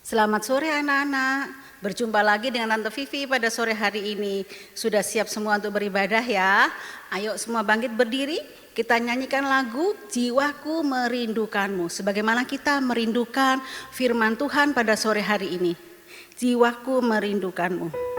Selamat sore anak-anak, berjumpa lagi dengan Tante Vivi pada sore hari ini. Sudah siap semua untuk beribadah ya? Ayo semua bangkit berdiri, kita nyanyikan lagu Jiwaku Merindukanmu. Sebagaimana kita merindukan firman Tuhan pada sore hari ini. Jiwaku merindukanmu.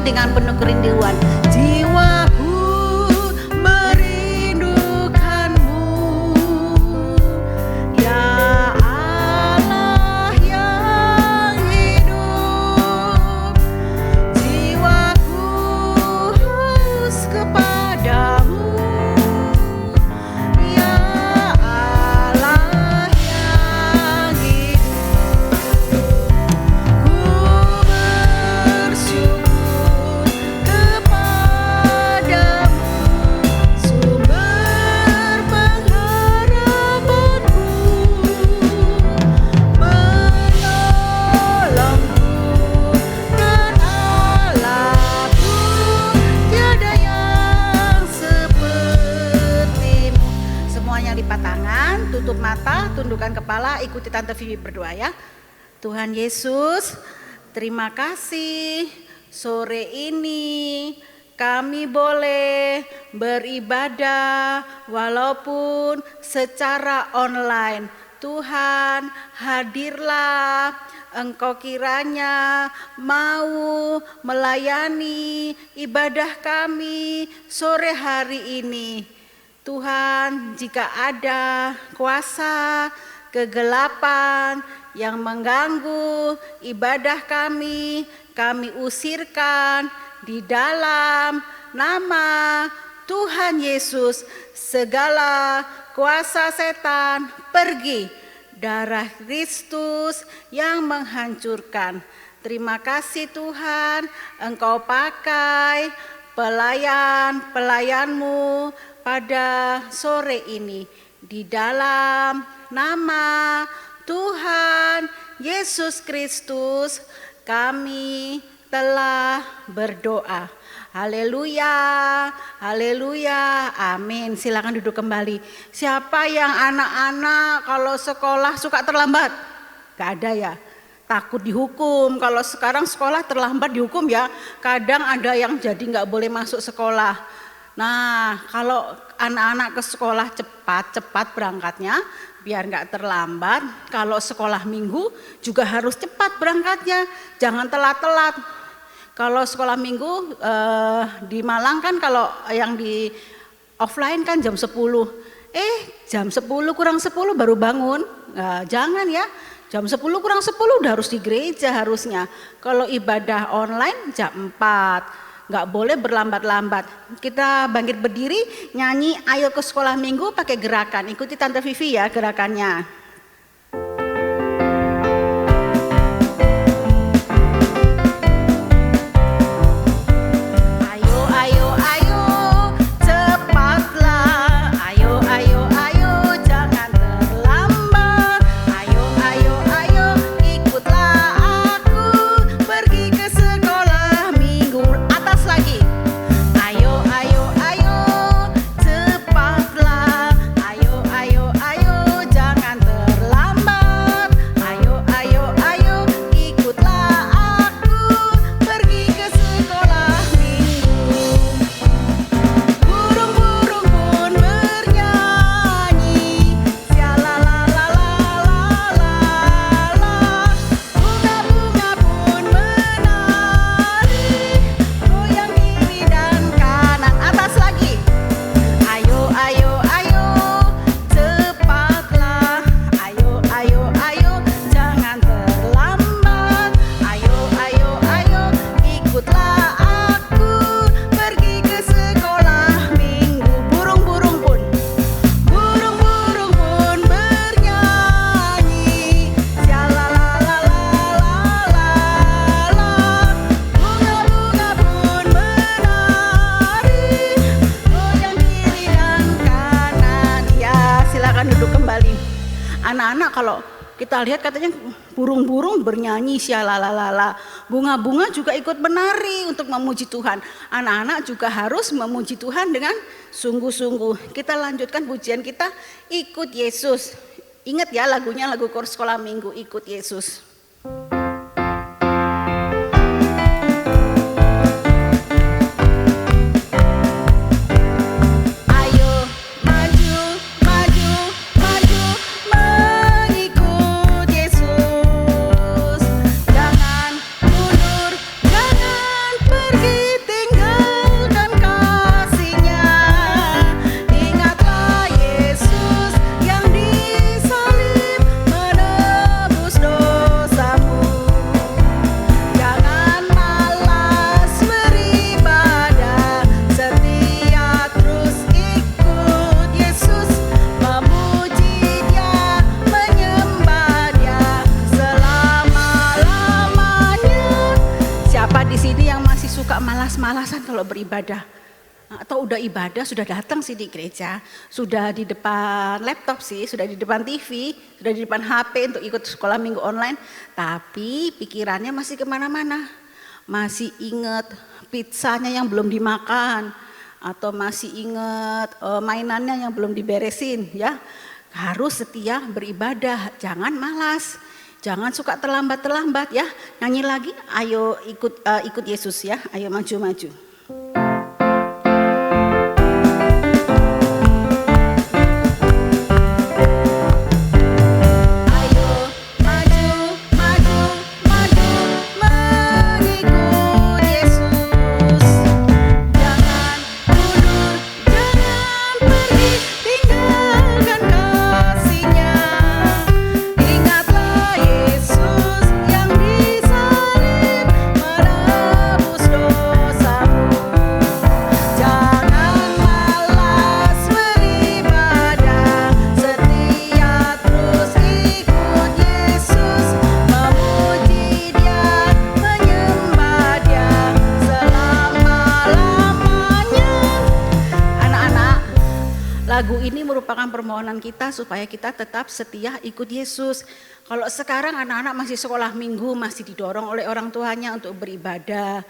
Dengan penuh kerinduan, jiwaku merindukanmu, ya Allah yang hidup. Jiwaku haus kepadamu, ya Allah yang hidup. Ku bersyukur tutup mata, tundukkan kepala, ikuti Tante Vivi berdoa ya. Tuhan Yesus, terima kasih sore ini kami boleh beribadah walaupun secara online. Tuhan, hadirlah, Engkau kiranya mau melayani ibadah kami sore hari ini. Tuhan, jika ada kuasa kegelapan yang mengganggu ibadah kami usirkan di dalam nama Tuhan Yesus. Segala kuasa setan pergi, darah Kristus yang menghancurkan. Terima kasih Tuhan, Engkau pakai pelayan-pelayanmu pada sore ini, di dalam nama Tuhan Yesus Kristus kami telah berdoa. Haleluya, haleluya, amin. Silakan duduk kembali. Siapa yang anak-anak kalau sekolah suka terlambat? Gak ada ya? Takut dihukum. Kalau sekarang sekolah terlambat dihukum ya. Kadang ada yang jadi gak boleh masuk sekolah. Nah, kalau anak-anak ke sekolah cepat berangkatnya, biar nggak terlambat. Kalau sekolah minggu juga harus cepat berangkatnya, jangan telat-telat. Kalau sekolah minggu di Malang kan kalau yang di offline kan jam 10. Jam 10 kurang 10 baru bangun. Nah, jangan ya, jam 10 kurang 10 udah harus di gereja harusnya. Kalau ibadah online jam 4. Nggak boleh berlambat-lambat. Kita bangkit berdiri, nyanyi ayo ke sekolah minggu pakai gerakan. Ikuti Tante Vivi ya gerakannya. Jangan anak-anak kalau kita lihat katanya burung-burung bernyanyi syalalalala, bunga-bunga juga ikut menari untuk memuji Tuhan. Anak-anak juga harus memuji Tuhan dengan sungguh-sungguh. Kita lanjutkan pujian kita, ikut Yesus. Ingat ya lagunya, lagu kor sekolah minggu, ikut Yesus. Malas-malasan kalau beribadah, atau udah ibadah, sudah datang sih di gereja, sudah di depan laptop sih, sudah di depan TV, sudah di depan HP untuk ikut sekolah minggu online, tapi pikirannya masih kemana-mana, masih ingat pizzanya yang belum dimakan, atau masih ingat mainannya yang belum diberesin ya. Harus setia beribadah, jangan malas. Jangan suka terlambat-terlambat ya. Nyanyi lagi, ayo ikut Yesus ya. Ayo maju-maju. Lagu ini merupakan permohonan kita supaya kita tetap setia ikut Yesus. Kalau sekarang anak-anak masih sekolah minggu, masih didorong oleh orang tuanya untuk beribadah.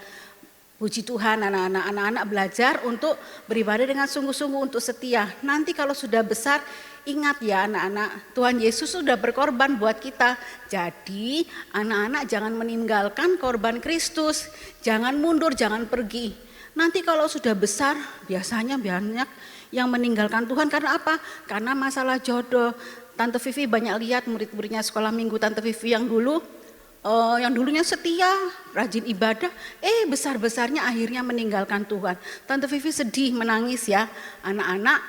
Puji Tuhan, anak-anak belajar untuk beribadah dengan sungguh-sungguh untuk setia. Nanti kalau sudah besar, ingat ya anak-anak, Tuhan Yesus sudah berkorban buat kita. Jadi anak-anak jangan meninggalkan korban Kristus, jangan mundur, jangan pergi. Nanti kalau sudah besar, biasanya banyak yang meninggalkan Tuhan karena apa? Karena masalah jodoh. Tante Vivi banyak lihat murid-muridnya sekolah minggu Tante Vivi yang dulunya setia, rajin ibadah, besar-besarnya akhirnya meninggalkan Tuhan. Tante Vivi sedih, menangis ya. Anak-anak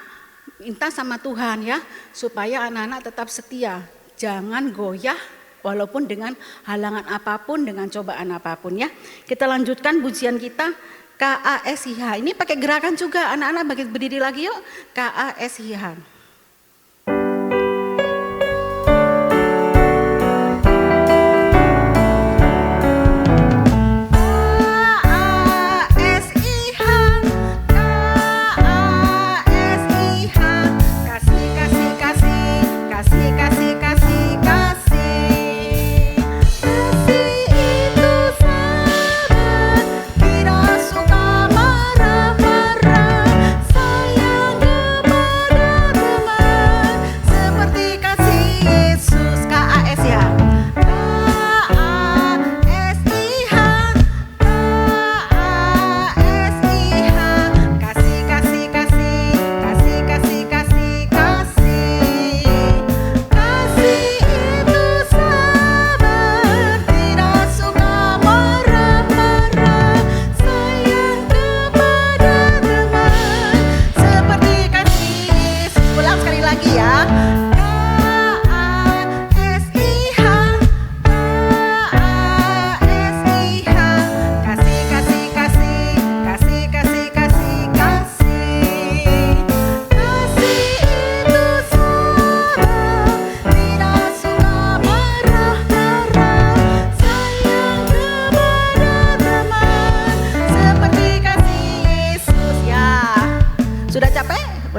minta sama Tuhan ya, supaya anak-anak tetap setia. Jangan goyah walaupun dengan halangan apapun, dengan cobaan apapun ya. Kita lanjutkan pujian kita. KASIH, ini pakai gerakan juga, anak-anak berdiri lagi yuk, KASIH. Sayang kepada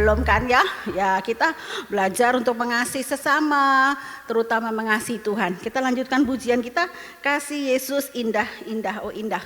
belum kan ya? Ya, kita belajar untuk mengasihi sesama, terutama mengasihi Tuhan. Kita lanjutkan pujian kita, kasih Yesus indah, indah, oh indah.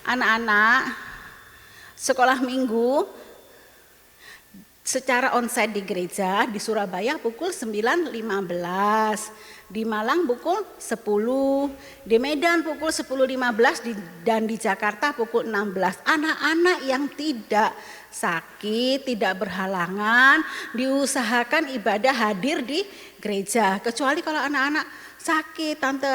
Anak-anak sekolah minggu secara onsite di gereja di Surabaya pukul 9.15, di Malang pukul 10, di Medan pukul 10.15 dan di Jakarta pukul 16. Anak-anak yang tidak sakit, tidak berhalangan, diusahakan ibadah hadir di gereja. Kecuali kalau anak-anak sakit, tante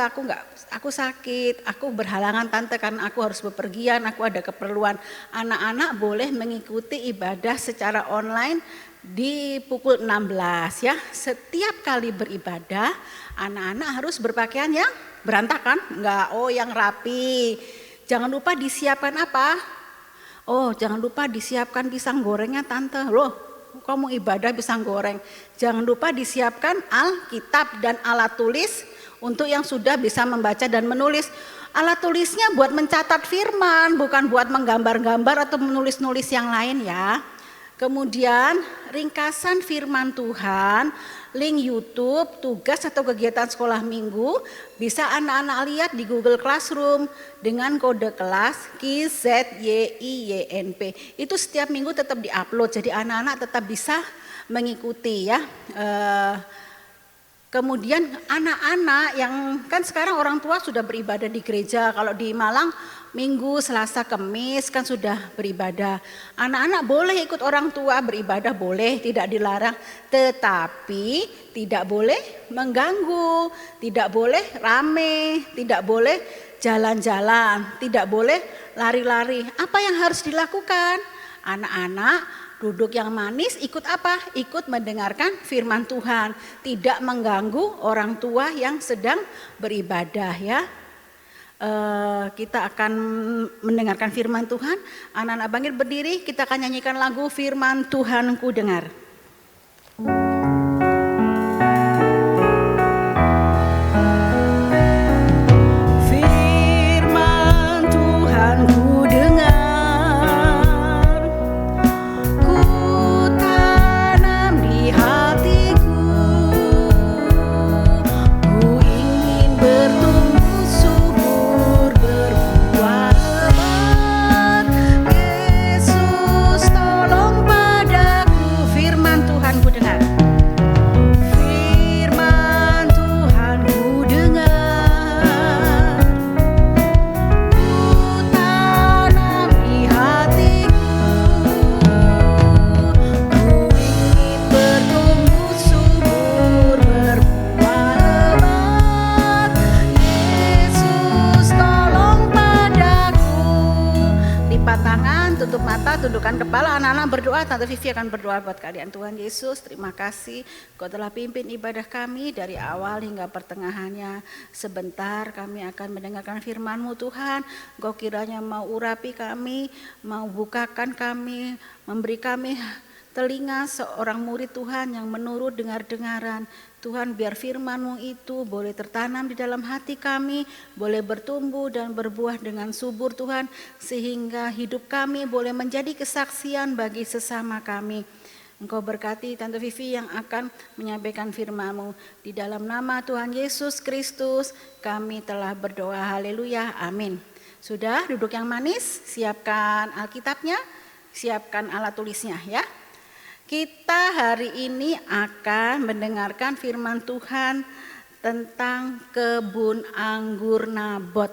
aku sakit, aku berhalangan tante karena aku harus bepergian, aku ada keperluan. Anak-anak boleh mengikuti ibadah secara online di pukul 16 ya. Setiap kali beribadah, anak-anak harus berpakaian yang berantakan, enggak, yang rapi. Jangan lupa disiapkan apa? Jangan lupa disiapkan pisang gorengnya tante. Loh, kamu ibadah pisang goreng. Jangan lupa disiapkan Alkitab dan alat tulis untuk yang sudah bisa membaca dan menulis. Alat tulisnya buat mencatat firman, bukan buat menggambar-gambar atau menulis-nulis yang lain ya. Kemudian ringkasan firman Tuhan, link YouTube, tugas atau kegiatan sekolah minggu bisa anak-anak lihat di Google Classroom dengan kode kelas KZYIYNP. Itu setiap minggu tetap diupload, jadi anak-anak tetap bisa mengikuti ya. Kemudian anak-anak yang kan sekarang orang tua sudah beribadah di gereja. Kalau di Malang Minggu, Selasa, Kamis kan sudah beribadah. Anak-anak boleh ikut orang tua beribadah, boleh, tidak dilarang. Tetapi tidak boleh mengganggu, tidak boleh rame, tidak boleh jalan-jalan, tidak boleh lari-lari. Apa yang harus dilakukan? Anak-anak duduk yang manis, ikut apa? Ikut mendengarkan firman Tuhan. Tidak mengganggu orang tua yang sedang beribadah ya. Kita akan mendengarkan firman Tuhan. Anak-anak bangkit berdiri, kita akan nyanyikan lagu Firman Tuhan Ku Dengar. Firman Tuhan ku dengar. Tutup mata, tundukkan kepala, anak-anak berdoa. Tante Vivi akan berdoa buat kalian. Tuhan Yesus, terima kasih Kau telah pimpin ibadah kami dari awal hingga pertengahannya. Sebentar kami akan mendengarkan firman-Mu Tuhan. Kau kiranya mau urapi kami, mau bukakan kami, memberi kami telinga seorang murid Tuhan yang menurut dengar-dengaran. Tuhan, biar firman-Mu itu boleh tertanam di dalam hati kami, boleh bertumbuh dan berbuah dengan subur Tuhan, sehingga hidup kami boleh menjadi kesaksian bagi sesama kami. Engkau berkati Tante Vivi yang akan menyampaikan firman-Mu. Di dalam nama Tuhan Yesus Kristus kami telah berdoa, haleluya, amin. Sudah duduk yang manis, siapkan Alkitabnya, siapkan alat tulisnya ya. Kita hari ini akan mendengarkan firman Tuhan tentang kebun anggur Nabot.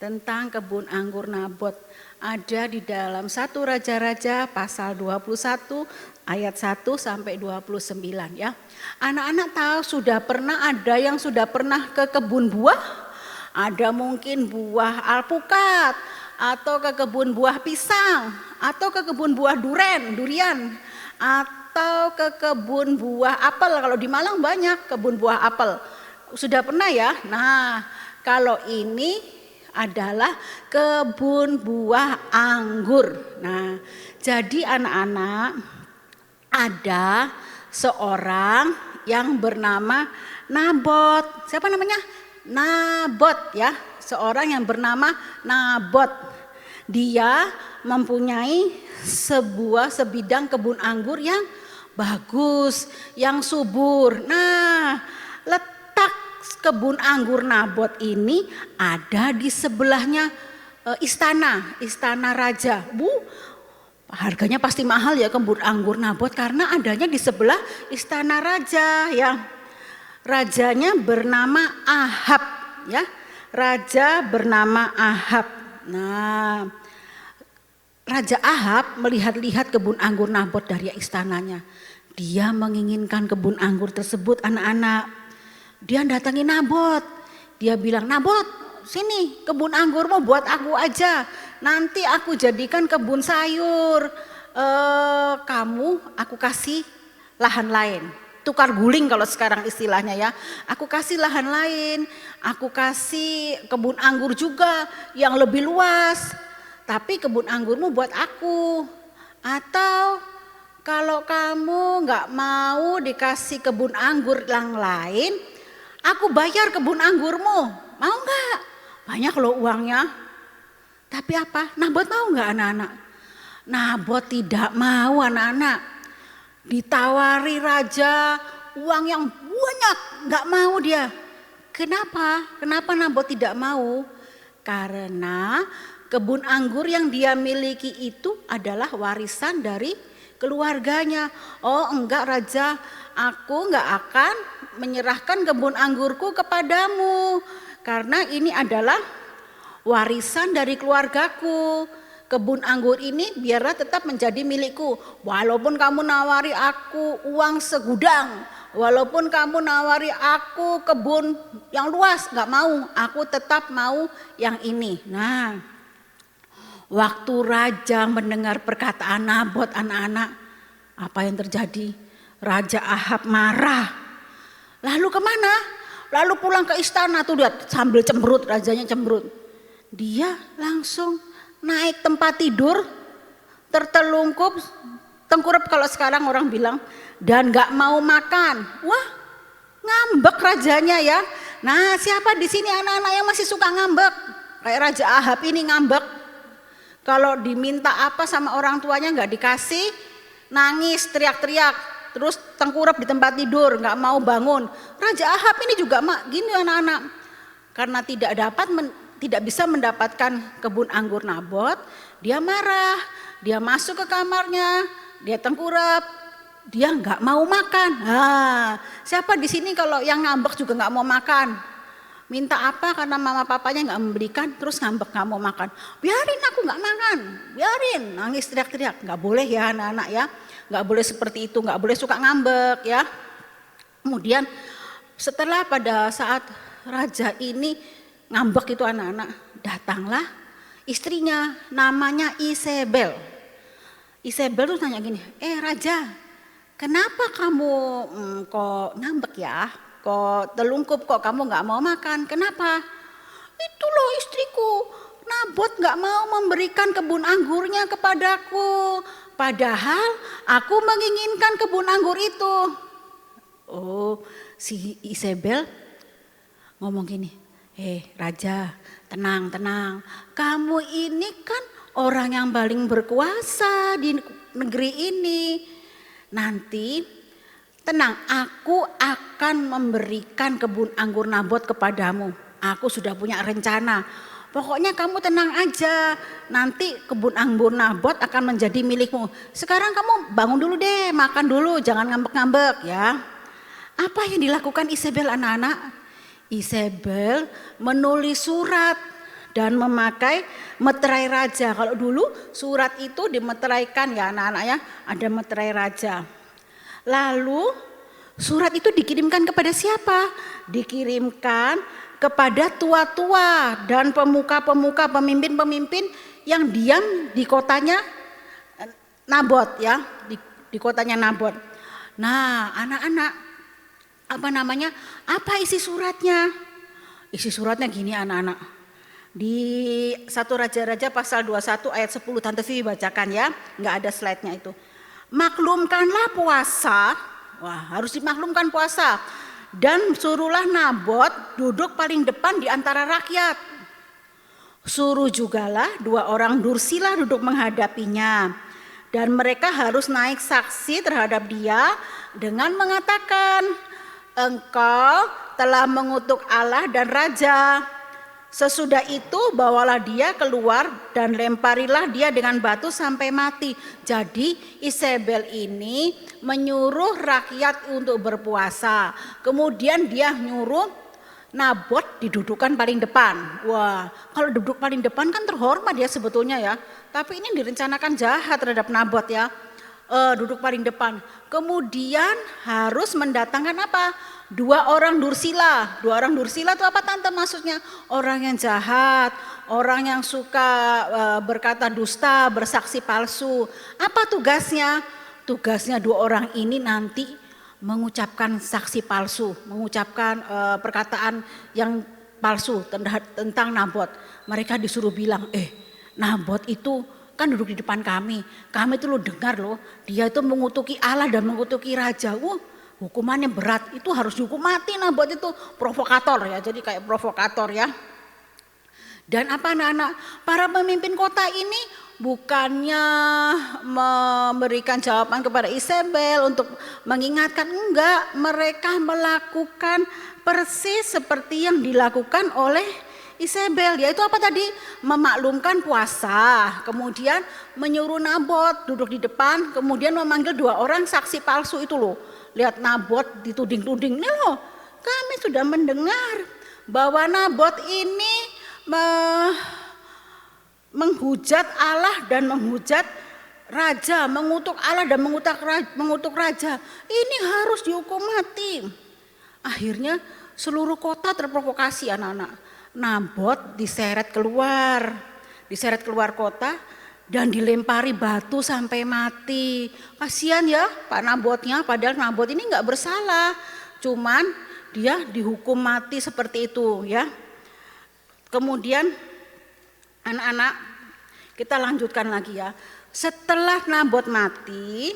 Tentang kebun anggur Nabot. Ada di dalam 1 Raja-Raja pasal 21 ayat 1 sampai 29 ya. Anak-anak tahu ada yang sudah pernah ke kebun buah? Ada mungkin buah alpukat atau ke kebun buah pisang atau ke kebun buah durian. Atau ke kebun buah apel. Kalau di Malang banyak kebun buah apel. Sudah pernah ya? Nah, kalau ini adalah kebun buah anggur. Nah, jadi anak-anak, ada seorang yang bernama Nabot. Siapa namanya? Nabot ya. Seorang yang bernama Nabot. Dia mempunyai sebidang kebun anggur yang bagus, yang subur. Nah, letak kebun anggur Nabot ini ada di sebelahnya istana raja. Harganya pasti mahal ya kebun anggur Nabot karena adanya di sebelah istana raja ya. Rajanya bernama Ahab ya. Raja bernama Ahab. Nah, Raja Ahab melihat-lihat kebun anggur Nabot dari istananya. Dia menginginkan kebun anggur tersebut anak-anak. Dia datangi Nabot. Dia bilang, Nabot sini kebun anggurmu buat aku aja. Nanti aku jadikan kebun sayur. Aku kasih lahan lain. Tukar guling kalau sekarang istilahnya ya. Aku kasih lahan lain. Aku kasih kebun anggur juga yang lebih luas. Tapi kebun anggurmu buat aku. Atau kalau kamu gak mau dikasih kebun anggur yang lain, aku bayar kebun anggurmu. Mau gak? Banyak loh uangnya. Tapi apa? Nabot mau gak anak-anak? Nabot tidak mau anak-anak. Ditawari raja uang yang banyak, gak mau dia. Kenapa? Kenapa Nabot tidak mau? Karena kebun anggur yang dia miliki itu adalah warisan dari keluarganya. Oh enggak raja, aku enggak akan menyerahkan kebun anggurku kepadamu. Karena ini adalah warisan dari keluargaku. Kebun anggur ini biarlah tetap menjadi milikku. Walaupun kamu nawari aku uang segudang. Walaupun kamu nawari aku kebun yang luas, enggak mau. Aku tetap mau yang ini. Nah, waktu raja mendengar perkataan Nabot anak-anak, apa yang terjadi? Raja Ahab marah. Lalu kemana? Lalu pulang ke istana tuh lihat sambil cemberut, rajanya cemberut. Dia langsung naik tempat tidur, tertelungkup, tengkurap kalau sekarang orang bilang, dan gak mau makan. Wah, ngambek rajanya ya. Nah, siapa di sini anak-anak yang masih suka ngambek? Kayak Raja Ahab ini ngambek. Kalau diminta apa sama orang tuanya nggak dikasih, nangis, teriak-teriak, terus tengkurap di tempat tidur, nggak mau bangun. Raja Ahab ini juga gini anak-anak, karena tidak bisa mendapatkan kebun anggur Nabot, dia marah, dia masuk ke kamarnya, dia tengkurap, dia nggak mau makan. Nah, siapa di sini kalau yang ngambek juga nggak mau makan? Minta apa karena mama papanya nggak memberikan, terus ngambek nggak mau makan. Biarin aku nggak makan, biarin, nangis teriak-teriak. Nggak boleh ya anak-anak ya, nggak boleh seperti itu, nggak boleh suka ngambek ya. Kemudian setelah pada saat raja ini ngambek itu anak-anak, datanglah istrinya namanya Isabel. Isabel tuh tanya gini, raja, kenapa kamu kok ngambek ya? Kok telungkup, kok kamu gak mau makan, kenapa? Itu loh istriku, Nabot gak mau memberikan kebun anggurnya kepadaku. Padahal aku menginginkan kebun anggur itu. Oh, si Isabel ngomong gini, raja, tenang, kamu ini kan orang yang paling berkuasa di negeri ini. Nanti tenang, aku akan memberikan kebun anggur Nabot kepadamu. Aku sudah punya rencana. Pokoknya kamu tenang aja, nanti kebun anggur Nabot akan menjadi milikmu. Sekarang kamu bangun dulu deh, makan dulu, jangan ngambek-ngambek ya. Apa yang dilakukan Isabel anak-anak? Isabel menulis surat dan memakai meterai raja. Kalau dulu surat itu dimeteraikan ya anak-anak ya, ada meterai raja. Lalu surat itu dikirimkan kepada siapa? Dikirimkan kepada tua-tua dan pemuka-pemuka, pemimpin-pemimpin yang diam di kotanya Nabot ya, di kotanya Nabot. Nah, anak-anak, apa isi suratnya? Isi suratnya gini anak-anak. Di 1 Raja-Raja pasal 21 ayat 10, Tante Vivi bacakan ya, enggak ada slide-nya itu. Maklumkanlah puasa, wah harus dimaklumkan puasa. Dan suruhlah Nabot duduk paling depan di antara rakyat. Suruh jugalah 2 orang Dursila duduk menghadapinya. Dan mereka harus naik saksi terhadap dia dengan mengatakan, engkau telah mengutuk Allah dan Raja. Sesudah itu bawalah dia keluar dan lemparilah dia dengan batu sampai mati. Jadi Isabel ini menyuruh rakyat untuk berpuasa. Kemudian dia nyuruh Nabot didudukan paling depan. Wah, kalau duduk paling depan kan terhormat ya sebetulnya ya. Tapi ini direncanakan jahat terhadap Nabot ya. Duduk paling depan. Kemudian harus mendatangkan apa? 2 orang Dursila. 2 orang Dursila itu apa tante maksudnya? Orang yang jahat, orang yang suka berkata dusta, bersaksi palsu. Apa tugasnya? Tugasnya 2 orang ini nanti mengucapkan saksi palsu, mengucapkan perkataan yang palsu tentang Nabot. Mereka disuruh bilang, Nabot itu kan duduk di depan kami itu lo dengar loh, dia itu mengutuki Allah dan mengutuki raja. Hukumannya berat, itu harus dihukum mati Nabot itu, provokator ya, jadi kayak provokator ya. Dan apa anak-anak, para pemimpin kota ini bukannya memberikan jawaban kepada Isabel untuk mengingatkan, enggak, mereka melakukan persis seperti yang dilakukan oleh Isabel, yaitu apa tadi? Memaklumkan puasa, kemudian menyuruh Nabot duduk di depan, kemudian memanggil 2 orang saksi palsu itu loh. Lihat Nabot dituding-tuding, nih loh, kami sudah mendengar bahwa Nabot ini menghujat Allah dan menghujat raja, mengutuk Allah dan mengutuk raja. Ini harus dihukum mati. Akhirnya seluruh kota terprovokasi anak-anak. Nabot diseret keluar kota dan dilempari batu sampai mati. Kasihan ya Pak Nabotnya, padahal Nabot ini enggak bersalah. Cuman dia dihukum mati seperti itu ya. Kemudian anak-anak kita lanjutkan lagi ya. Setelah Nabot mati,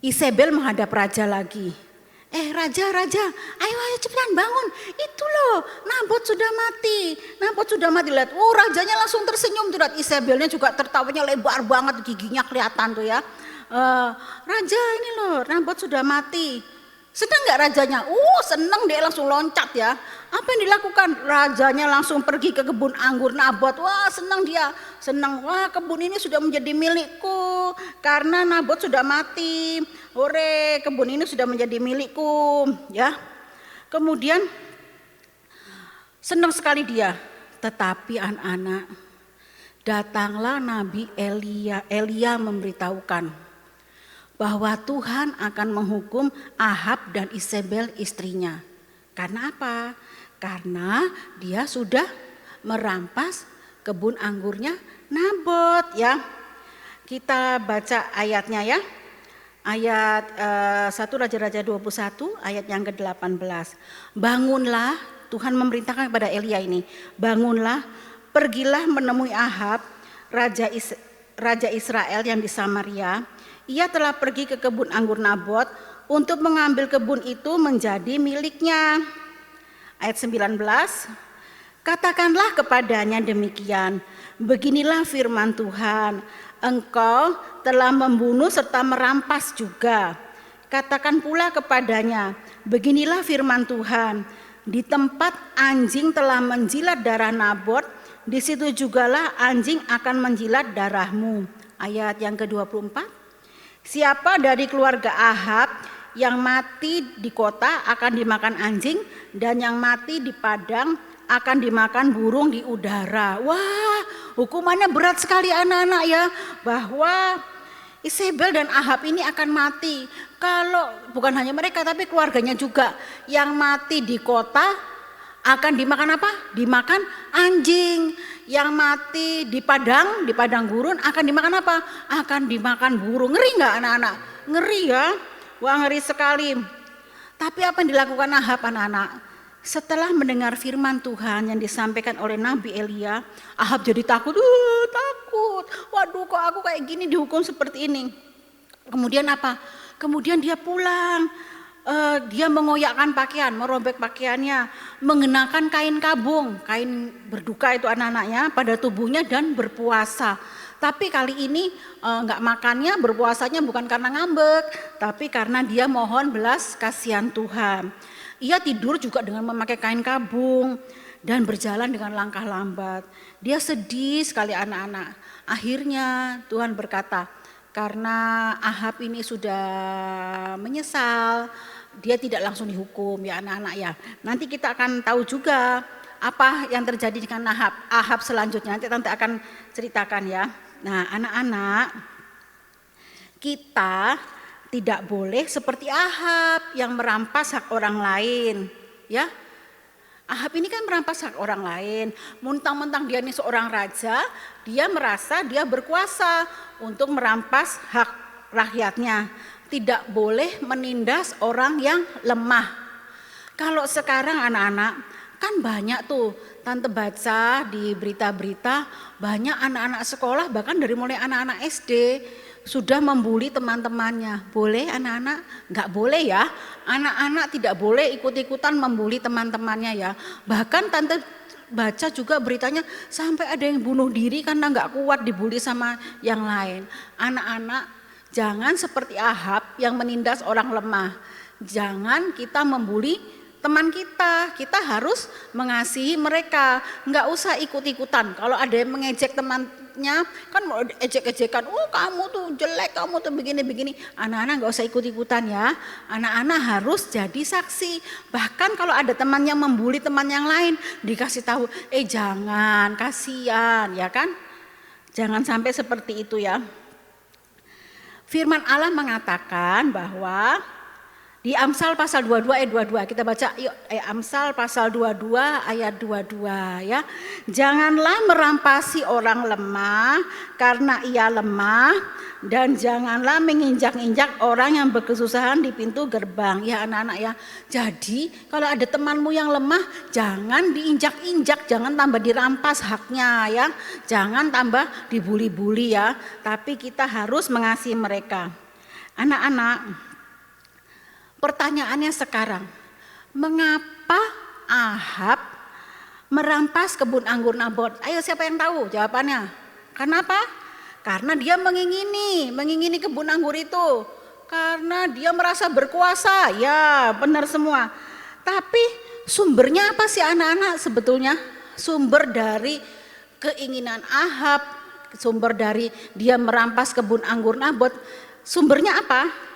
Isabel menghadap raja lagi. Raja, ayo cepetan bangun. Itu loh, Nabot sudah mati. Lihat, rajanya langsung tersenyum tuh. Isabelnya juga tertawanya lebar banget, giginya kelihatan tuh ya. Raja ini loh, Nabot sudah mati. Senang nggak rajanya? Senang, dia langsung loncat ya. Apa yang dilakukan? Rajanya langsung pergi ke kebun anggur Nabot. Wah, senang dia. Wah, kebun ini sudah menjadi milikku karena Nabot sudah mati. Hore, kebun ini sudah menjadi milikku, ya. Kemudian senang sekali dia. Tetapi anak-anak, datanglah Nabi Elia memberitahukan bahwa Tuhan akan menghukum Ahab dan Isabel istrinya. Karena apa? Karena dia sudah merampas kebun anggurnya Nabot ya. Kita baca ayatnya ya. Ayat 1 Raja-Raja 21 ayat yang ke-18. Bangunlah, Tuhan memerintahkan kepada Elia ini. Bangunlah, pergilah menemui Ahab, Raja Israel yang di Samaria. Ia telah pergi ke kebun anggur Nabot untuk mengambil kebun itu menjadi miliknya. Ayat 19, katakanlah kepadanya demikian, beginilah firman Tuhan, engkau telah membunuh serta merampas juga. Katakan pula kepadanya, beginilah firman Tuhan, di tempat anjing telah menjilat darah Nabot, di situ jugalah anjing akan menjilat darahmu. Ayat yang ke-24, siapa dari keluarga Ahab yang mati di kota akan dimakan anjing, dan yang mati di padang akan dimakan burung di udara. Wah, hukumannya berat sekali anak-anak ya, bahwa Isabel dan Ahab ini akan mati. Kalau bukan hanya mereka tapi keluarganya juga, yang mati di kota akan dimakan apa? Dimakan anjing. Yang mati di padang gurun akan dimakan apa? Akan dimakan burung. Ngeri nggak anak-anak? Ngeri ya. Wah, ngeri sekali. Tapi apa yang dilakukan Ahab anak-anak? Setelah mendengar firman Tuhan yang disampaikan oleh Nabi Elia, Ahab jadi takut. Takut. Waduh, kok aku kayak gini dihukum seperti ini. Kemudian apa? Kemudian dia pulang. Dia mengoyakkan pakaian, merobek pakaiannya, mengenakan kain kabung, kain berduka itu anak-anaknya pada tubuhnya, dan berpuasa. Tapi kali ini enggak makannya, berpuasanya bukan karena ngambek, tapi karena dia mohon belas kasihan Tuhan. Ia tidur juga dengan memakai kain kabung dan berjalan dengan langkah lambat. Dia sedih sekali anak-anak. Akhirnya Tuhan berkata, karena Ahab ini sudah menyesal, dia tidak langsung dihukum ya anak-anak ya. Nanti kita akan tahu juga apa yang terjadi dengan Ahab selanjutnya. Nanti tante akan ceritakan ya. Nah anak-anak, kita tidak boleh seperti Ahab yang merampas hak orang lain ya. Ahab ini kan merampas hak orang lain. Mentang-mentang dia ini seorang raja, dia merasa dia berkuasa untuk merampas hak rakyatnya. Tidak boleh menindas orang yang lemah. Kalau sekarang anak-anak kan banyak tuh, tante baca di berita-berita, banyak anak-anak sekolah bahkan dari mulai anak-anak SD sudah membuli teman-temannya. Boleh anak-anak? Enggak boleh ya. Anak-anak tidak boleh ikut-ikutan membuli teman-temannya ya. Bahkan tante baca juga beritanya sampai ada yang bunuh diri karena enggak kuat dibuli sama yang lain. Anak-anak, jangan seperti Ahab yang menindas orang lemah. Jangan kita membuli teman kita. Kita harus mengasihi mereka. Enggak usah ikut-ikutan. Kalau ada yang mengejek temannya, kan mau ejek-ejekan, oh kamu tuh jelek, kamu tuh begini-begini. Anak-anak enggak usah ikut-ikutan ya. Anak-anak harus jadi saksi. Bahkan kalau ada teman yang membuli teman yang lain, dikasih tahu, jangan, kasihan ya kan. Jangan sampai seperti itu ya. Firman Allah mengatakan bahwa di Amsal pasal 22 ayat 22, kita baca yuk, Amsal pasal 22 ayat 22 ya. Janganlah merampasi orang lemah karena ia lemah, dan janganlah menginjak-injak orang yang berkesusahan di pintu gerbang. Ya anak-anak ya. Jadi kalau ada temanmu yang lemah, jangan diinjak-injak, jangan tambah dirampas haknya ya. Jangan tambah dibuli-buli ya. Tapi kita harus mengasihi mereka. Anak-anak, pertanyaannya sekarang, mengapa Ahab merampas kebun anggur Nabot? Ayo siapa yang tahu jawabannya? Kenapa? Karena dia mengingini kebun anggur itu. Karena dia merasa berkuasa. Ya, benar semua. Tapi sumbernya apa sih anak-anak sebetulnya? Sumber dari keinginan Ahab, sumber dari dia merampas kebun anggur Nabot, sumbernya apa?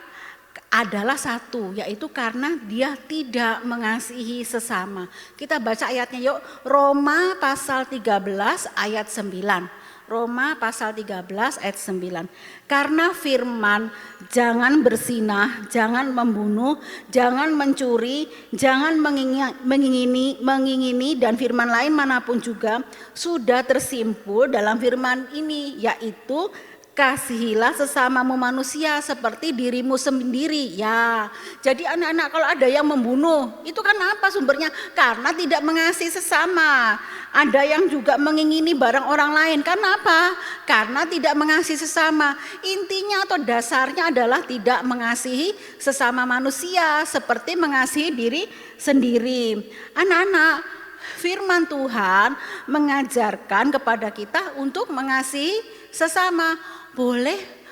Adalah satu, yaitu karena dia tidak mengasihi sesama. Kita baca ayatnya yuk, Roma pasal 13 ayat 9. Roma pasal 13 ayat 9. Karena firman jangan berzinah, jangan membunuh, jangan mencuri, jangan mengingini dan firman lain manapun juga sudah tersimpul dalam firman ini, yaitu kasihilah sesamamu manusia seperti dirimu sendiri. Ya, jadi anak-anak kalau ada yang membunuh, itu kan apa sumbernya? Karena tidak mengasihi sesama. Ada yang juga mengingini barang orang lain. Karena apa? Karena tidak mengasihi sesama. Intinya atau dasarnya adalah tidak mengasihi sesama manusia seperti mengasihi diri sendiri. Anak-anak, firman Tuhan mengajarkan kepada kita untuk mengasihi sesama. Boleh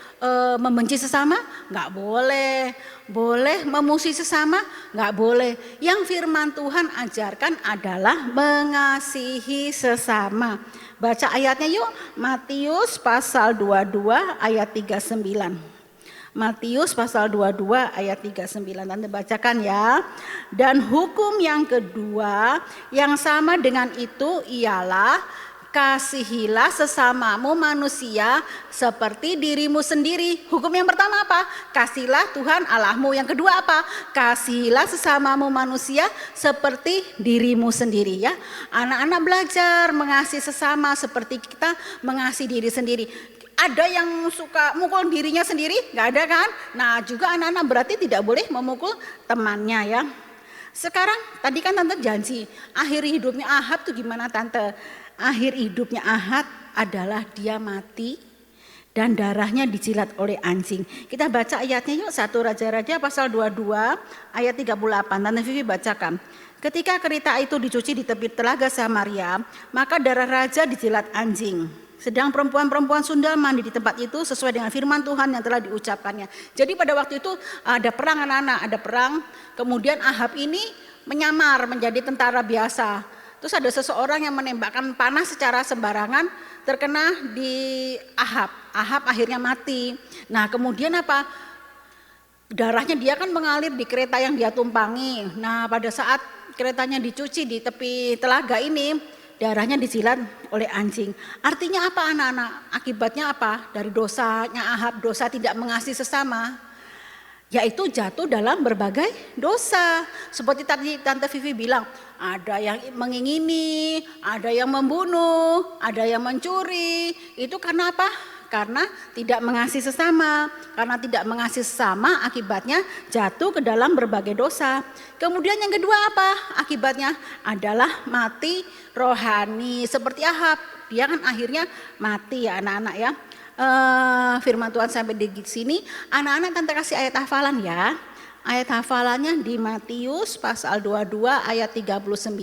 membenci sesama? Enggak boleh. Boleh memusuhi sesama? Enggak boleh. Yang firman Tuhan ajarkan adalah mengasihi sesama. Baca ayatnya yuk, Matius pasal 22 ayat 39. Matius pasal 22 ayat 39. Tante bacakan ya. Dan hukum yang kedua yang sama dengan itu ialah kasihilah sesamamu manusia seperti dirimu sendiri. Hukum yang pertama apa? Kasihilah Tuhan Allahmu. Yang kedua apa? Kasihilah sesamamu manusia seperti dirimu sendiri ya. Anak-anak belajar mengasihi sesama seperti kita mengasihi diri sendiri. Ada yang suka mukul dirinya sendiri? Gak ada kan? Nah juga anak-anak berarti tidak boleh memukul temannya ya. Sekarang tadi kan Tante janji akhir hidupnya Ahab tuh gimana Tante? Akhir hidupnya Ahab adalah dia mati dan darahnya dijilat oleh anjing. Kita baca ayatnya yuk, 1 Raja-Raja pasal 22 ayat 38. Tante Vivi bacakan. Ketika kereta itu dicuci di tepi telaga Samaria, maka darah raja dijilat anjing. Sedang perempuan-perempuan Sunda mandi di tempat itu sesuai dengan firman Tuhan yang telah diucapkannya. Jadi pada waktu itu ada perang anak-anak, ada perang. Kemudian Ahab ini menyamar menjadi tentara biasa. Terus ada seseorang yang menembakkan panah secara sembarangan terkena di Ahab. Ahab akhirnya mati. Nah kemudian apa? Darahnya dia kan mengalir di kereta yang dia tumpangi. Nah pada saat keretanya dicuci di tepi telaga ini, darahnya dijilat oleh anjing. Artinya apa anak-anak? Akibatnya apa? Dari dosanya Ahab, dosa tidak mengasihi sesama, yaitu jatuh dalam berbagai dosa. Seperti tadi Tante Vivi bilang, ada yang mengingini, ada yang membunuh, ada yang mencuri. Itu karena apa? Karena tidak mengasihi sesama. Karena tidak mengasihi sesama akibatnya jatuh ke dalam berbagai dosa. Kemudian yang kedua apa? Akibatnya adalah mati rohani. Seperti Ahab, dia kan akhirnya mati ya anak-anak ya. Firman Tuhan sampai di sini. Anak-anak Tante kasih ayat hafalan ya. Ayat hafalannya di Matius pasal 22 ayat 39.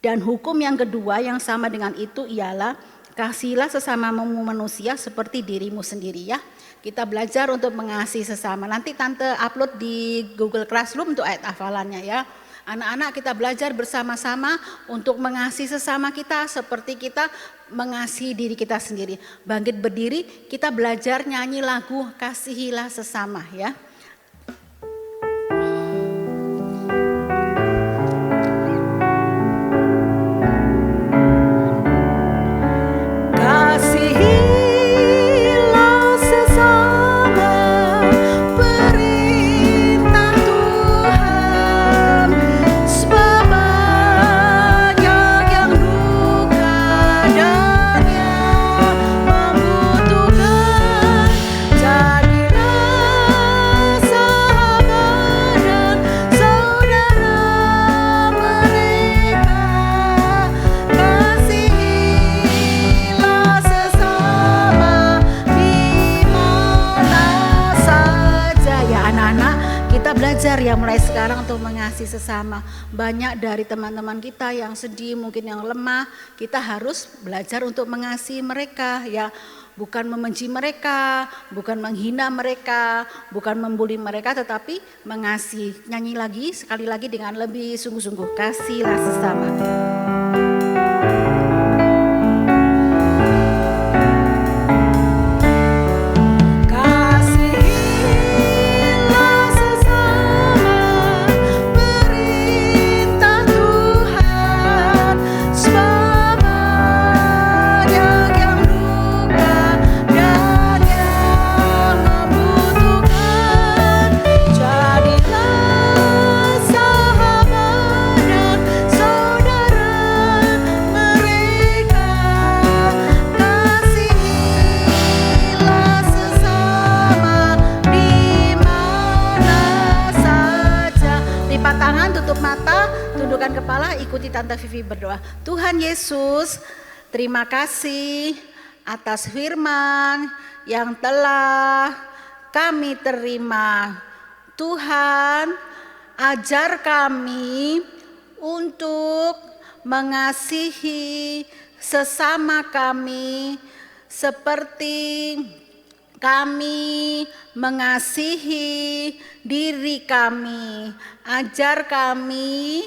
Dan hukum yang kedua yang sama dengan itu ialah kasihilah sesamamu manusia seperti dirimu sendiri ya. Kita belajar untuk mengasihi sesama. Nanti Tante upload di Google Classroom untuk ayat hafalannya ya. Anak-anak kita belajar bersama-sama untuk mengasihi sesama kita seperti kita mengasihi diri kita sendiri. Bangkit berdiri, kita belajar nyanyi lagu Kasihilah Sesama ya. Ya mulai sekarang untuk mengasihi sesama. Banyak dari teman-teman kita yang sedih, mungkin yang lemah, kita harus belajar untuk mengasihi mereka ya. Bukan membenci mereka, bukan menghina mereka, bukan membuli mereka, tetapi mengasihi. Nyanyi lagi, sekali lagi dengan lebih sungguh-sungguh. Kasihlah sesama. Saudara Tante Vivi berdoa. Tuhan Yesus, terima kasih atas firman yang telah kami terima. Tuhan, ajar kami untuk mengasihi sesama kami seperti kami mengasihi diri kami. Ajar kami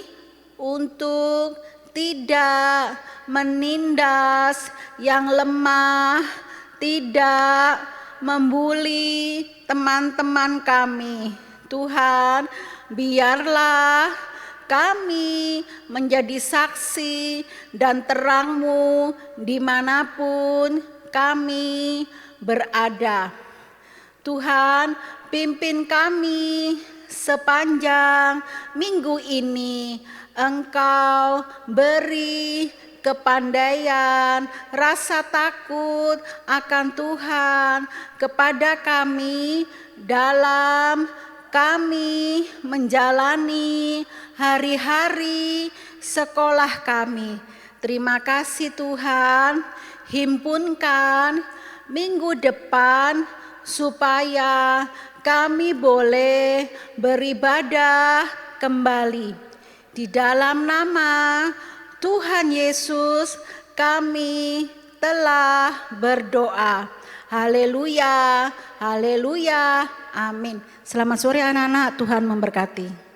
untuk tidak menindas yang lemah, tidak membuli teman-teman kami. Tuhan, biarlah kami menjadi saksi dan terang-Mu dimanapun kami berada. Tuhan, pimpin kami sepanjang minggu ini. Engkau beri kepandaian, rasa takut akan Tuhan kepada kami dalam kami menjalani hari-hari sekolah kami. Terima kasih Tuhan, himpunkan minggu depan supaya kami boleh beribadah kembali. Di dalam nama Tuhan Yesus kami telah berdoa. Haleluya, haleluya, amin. Selamat sore anak-anak, Tuhan memberkati.